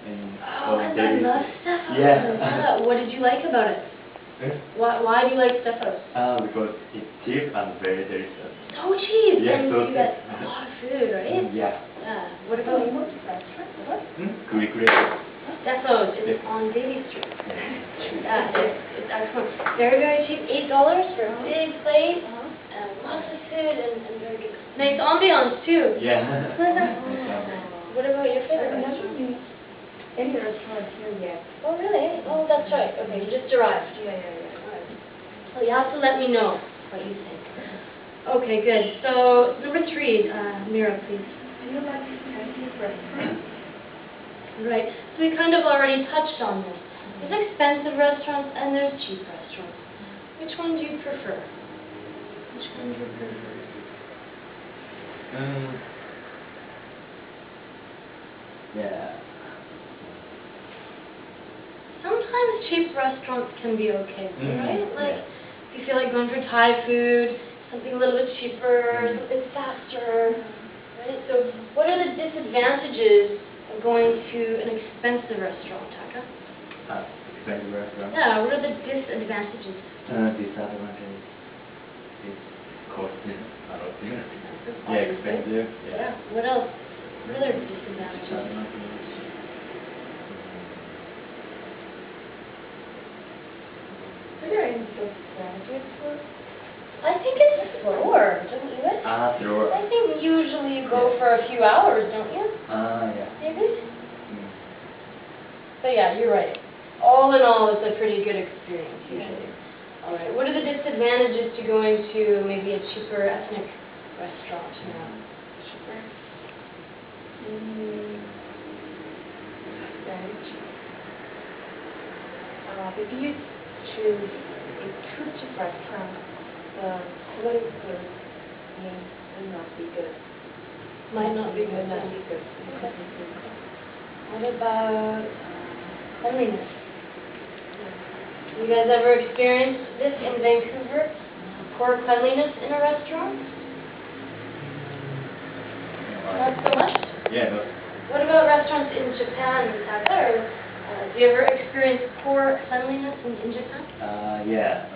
And I love Stephos. Yeah. What did you like about it? Why do you like Stephos? Because it's cheap and very delicious. So cheap, Yeah, and so you get a lot of food, right? Yeah. What about you? Stephos is on Davy Street. It's excellent. Very, very cheap. $8 for a big plate, and lots of food, and very good. Nice ambiance too. Yeah. What about your favorite I've restaurant? never been any restaurant here yet. Oh, really? Oh, that's right. Okay, you just arrived. Yeah. Alright. Well, you have to let me know what you think. Okay, good. So, number 3, Mira, please. Do you like expensive restaurants? Right. So we kind of already touched on this. There's expensive restaurants and there's cheap restaurants. Which one do you prefer? Which one do you prefer? Yeah. Sometimes cheap restaurants can be okay, right? Like, yeah. if you feel like going for Thai food, something a little bit cheaper, something faster, right? So, what are the disadvantages of going to an expensive restaurant, Taka? Expensive restaurant? Yeah, what are the disadvantages? Disadvantage is costing a lot. Yeah, expensive. Yeah. What else? What other disadvantages? Are there any disadvantages for it? I think it's slower, don't you? Slower. I think usually you go for a few hours, don't you? Yeah. Maybe? But yeah, you're right. All in all, it's a pretty good experience usually. All right. What are the disadvantages to going to maybe a cheaper ethnic restaurant now? Cheaper? If you choose a too cheap restaurant, the quality of food may not be good. Might not be good. Okay. What about cleanliness? You guys ever experienced this in Vancouver? Poor cleanliness in a restaurant? Not so much? Yeah, no. What about restaurants in Japan, Taka? Do you ever experience poor cleanliness in Japan? Yeah.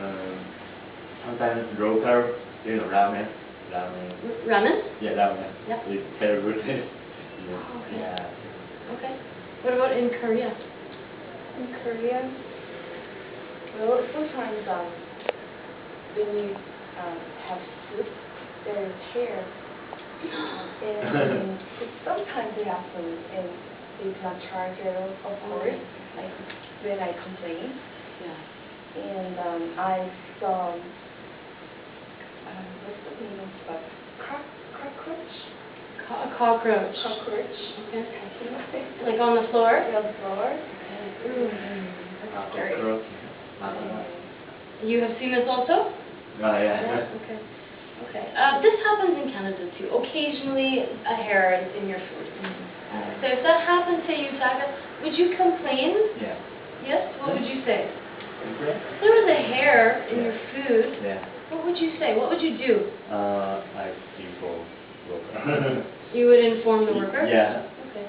Sometimes local, ramen. Ramen? Yeah, ramen. Yeah. It's terrible. Okay. Yeah. Okay. What about in Korea? In Korea, well, sometimes when you have soup, there is hair. And sometimes it happens, and it's not charged at all, of course, like when I complain. Yeah. And I saw, what's the name of it? Cockroach? Cockroach. Cockroach. Okay. Like on the floor? On the floor. That's scary. Cockroach. You have seen this also? Yeah. Okay. Okay. This happens in Canada too. Occasionally, a hair is in your food. So if that happened to you, Taka, would you complain? Yeah. Yes? What would you say? Okay. If there was a hair in your food, Yeah. what would you say? What would you do? I inform worker. You would inform the worker? Yeah. Okay.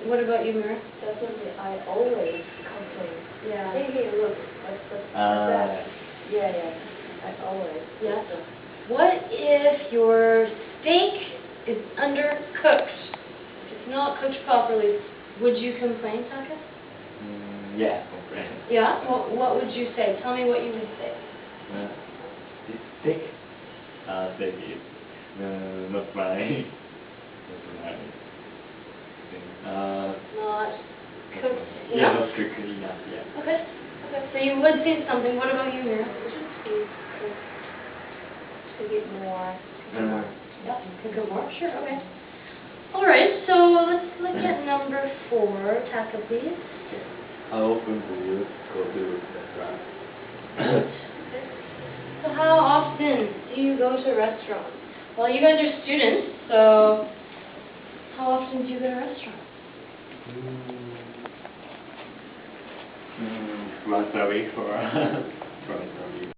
What about you, Mira? Definitely, I always complain. Yeah. Hey, look, what's that? Yeah. I always. Yeah. What if your steak is undercooked? If it's not cooked properly, would you complain, Taka? Yeah, complain. Yeah? What would you say? Tell me what you would say. This steak is not my Not cooked yeah, enough? not cooked enough, yeah. Okay. So you would say something. What about you, Mira? To get more. Yeah, cook it more? Sure, okay. Alright, so let's look at number 4. Taka, please. How often do you go to restaurant? So how often do you go to restaurants? Well, you guys are students, so how often do you go to restaurants? Once a week or twice a week.